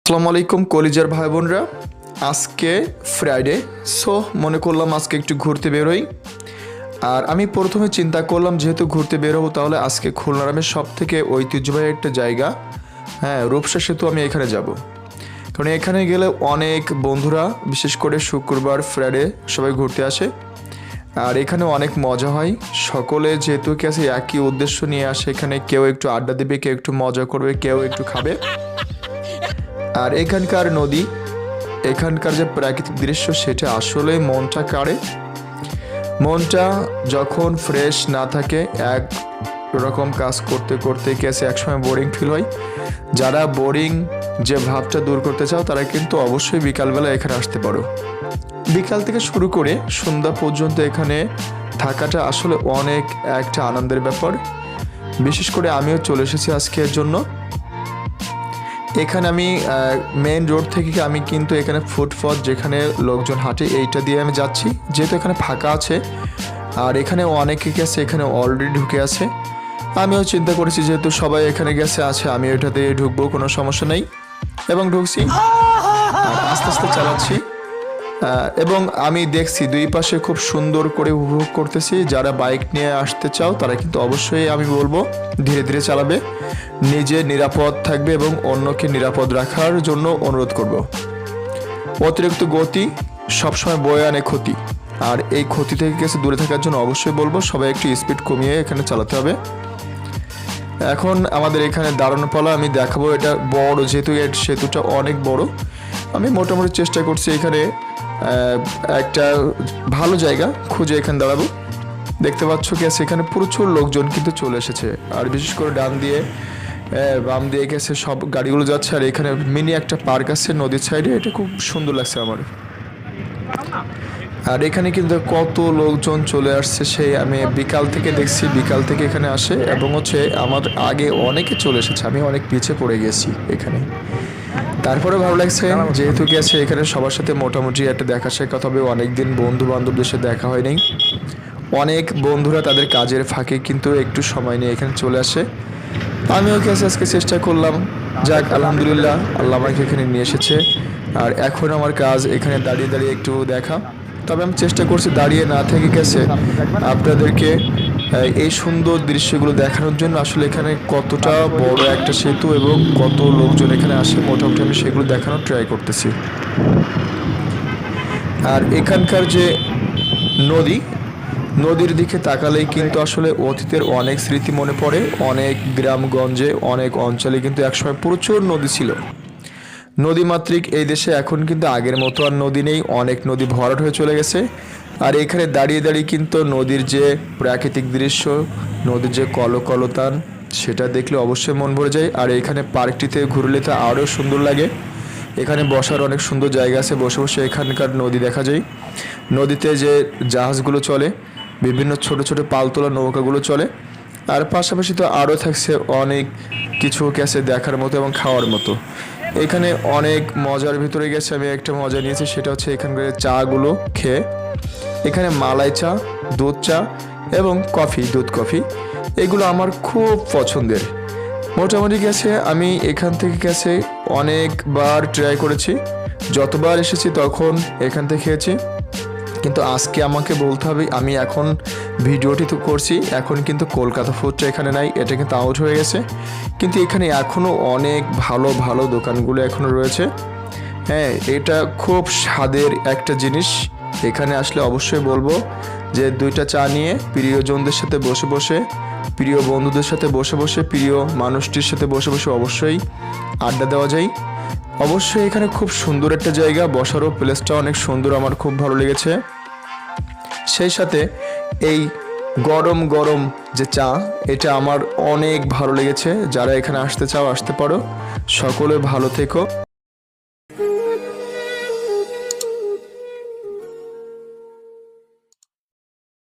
আসসালামু আলাইকুম কলিজার ভাই বোনরা। আজকে ফ্রাইডে, সো মনে করলাম আজকে একটু ঘুরতে বেরোই। আর আমি প্রথমে চিন্তা করলাম যেহেতু ঘুরতে বেরোবো তাহলে আজকে খুলনার আমি সব থেকে ঐতিহ্যবাহী একটা জায়গা, রূপসা সেতু, আমি এখানে যাব। কারণ এখানে গেলে অনেক বন্ধুরা বিশেষ করে শুক্রবার ফ্রাইডে সবাই ঘুরতে আসে। আর এখানে অনেক মজা হয়, সকলে যেহেতু কাছে একই উদ্দেশ্য নিয়ে আসে। এখানে কেউ একটু আড্ডা দেবে, কেউ একটু মজা করবে, কেউ একটু খাবে। আর এখানকার নদী, এখানকার যে প্রাকৃতিক দৃশ্য সেটা আসলে মনটা কাড়ে। মনটা যখন ফ্রেশ না থাকে, এক রকম কাজ করতে করতে গেছে একসময় বোরিং ফিল হয়। যারা বোরিং যে ভাবটা দূর করতে চাও তারা কিন্তু অবশ্যই বিকালবেলা এখানে আসতে পারো। বিকাল থেকে শুরু করে সন্ধ্যা পর্যন্ত এখানে থাকাটা আসলে অনেক একটা আনন্দের ব্যাপার। বিশেষ করে আমিও চলে এসেছি আজকের জন্য। এখানে আমি মেইন রোড থেকে আমি কিন্তু এখানে ফুটপাথ যেখানে লোকজন হাঁটে এইটা দিয়ে আমি যাচ্ছি, যেহেতু এখানে ফাঁকা আছে। আর এখানে অনেকে গেছে, এখানে অলরেডি ঢুকে আছে। আমিও চিন্তা করেছি যেহেতু সবাই এখানে গেছে আছে, আমি ওইটা দিয়ে ঢুকবো, কোনো সমস্যা নেই। এবং ঢুকছি আর আস্তে আস্তে চালাচ্ছি। এবং আমি দেখছি দুই পাশে খুব সুন্দর করে উপভোগ করতেছি। যারা বাইক নিয়ে আসতে চাও তারা কিন্তু অবশ্যই আমি বলবো ধীরে ধীরে চালাবে, নিজে নিরাপদ থাকবে এবং অন্যকে নিরাপদ রাখার জন্য অনুরোধ করব। অতিরিক্ত গতি সবসময় বয়ে আনে ক্ষতি, আর এই ক্ষতি থেকে কিছু দূরে থাকার জন্য অবশ্যই বলবো সবাই একটু স্পিড কমিয়ে এখানে চালাতে হবে। এখন আমাদের এখানে দাঁড়ানো পালা, আমি দেখাবো। এটা বড়, যেহেতু এর সেতুটা অনেক বড়। আমি মোটামুটি চেষ্টা করছি এখানে একটা ভালো জায়গা খুঁজে এখানে দাঁড়াবো। দেখতে পাচ্ছ কি আছে, এখানে প্রচুর লোকজন কিন্তু চলে এসেছে। আর বিশেষ করে ডান দিয়ে বাম দিয়ে গেছে সব গাড়িগুলো যাচ্ছে। আর এখানে মিনি একটা পার্ক আছে নদীর সাইডে, এটা খুব সুন্দর লাগছে আমার। আর এখানে কিন্তু কত লোকজন চলে আসছে, সেই আমি বিকাল থেকে দেখছি, বিকাল থেকে এখানে আসে। এবং হচ্ছে আমার আগে অনেকে চলে এসেছে, আমি অনেক পিছিয়ে পড়ে গেছি এখানে। তারপরে ভালো লাগছে যেহেতু গেছে এখানে সবার সাথে মোটামুটি একটা দেখা সাক্ষাৎ হবে। অনেকদিন বন্ধু বান্ধবদের সাথে দেখা হয়নি। অনেক বন্ধুরা তাদের কাজের ফাঁকে কিন্তু একটু সময় নিয়ে এখানে চলে আসে। আমিও গেছে আজকে চেষ্টা করলাম, যাক আলহামদুলিল্লাহ আল্লাহ আমাকে এখানে নিয়ে এসেছে। আর এখন আমার কাজ এখানে দাঁড়িয়ে দাঁড়িয়ে একটু দেখা। তবে আমি চেষ্টা করছি দাঁড়িয়ে না থেকে গেছে আপনাদেরকে এই সুন্দর দৃশ্যগুলো দেখানোর জন্য। আসলে এখানে কতটা বড় একটা সেতু এবং কত লোকজন এখানে আসে, মোটামুটি আমি সেগুলো দেখানোর ট্রাই করতেছি। আর এখানকার যে নদীর দিকে তাকালেই কিন্তু আসলে অতীতের অনেক স্মৃতি মনে পড়ে। অনেক গ্রামগঞ্জে অনেক অঞ্চলে কিন্তু একসময় প্রচুর নদী ছিল। নদীমাতৃক এই দেশে এখন কিন্তু আগের মতো আর নদী নেই, অনেক নদী ভরাট হয়ে চলে গেছে। আর এখানে দাঁড়িয়ে দাঁড়িয়ে কিন্তু নদীর যে প্রাকৃতিক দৃশ্য, নদীর যে কলকলতান, সেটা দেখলে অবশ্যই মন ভরে যায়। আর এখানে পার্কটিতে ঘুরলে তো আরও সুন্দর লাগে। এখানে বসার অনেক সুন্দর জায়গা আছে, বসে বসে এখানকার নদী দেখা যায়। নদীতে যে জাহাজগুলো চলে, বিভিন্ন ছোট ছোট পালতোলা নৌকাগুলো চলে। আর পাশাপাশি তো আরও থাকছে অনেক কিছু আছে দেখার মতো এবং খাওয়ার মতো। এখানে অনেক মজার ভিতরে গেছে, আমি একটা মজা নিয়েছি, সেটা হচ্ছে এখানকার চাগুলো খেয়ে। এখানে মালাই চা, দুধ চা এবং কফি, দুধ কফি, এগুলো আমার খুব পছন্দের। মোটামুটি গেছে আমি এখান থেকে গেছে অনেকবার ট্রাই করেছি, যতবার এসেছি তখন এখান থেকে খেয়েছি। কিন্তু আজকে আমাকে বলতে হবে, আমি এখন ভিডিওটি তো করছি, এখন কিন্তু কলকাতা ফুডটা এখানে নাই, এটা কিন্তু আউট হয়ে গেছে। কিন্তু এখানে এখনও অনেক ভালো ভালো দোকানগুলো এখনও রয়েছে। এটা খুব স্বাদের একটা জিনিস। এখানে আসলে অবশ্যই বলবো যে দুইটা চা নিয়ে প্রিয়জনদের সাথে বসে বসে, প্রিয় বন্ধুদের সাথে বসে বসে, প্রিয় মানুষটির সাথে বসে বসে অবশ্যই আড্ডা দেওয়া যায়। অবশ্যই এখানে খুব সুন্দর একটা জায়গা, বসারও প্লেসটা অনেক সুন্দর, আমার খুব ভালো লেগেছে। সেই সাথে এই গরম গরম যে চা, এটা আমার অনেক ভালো লেগেছে। যারা এখানে আসতে চাও আসতে পারো। সকলে ভালো থেকো।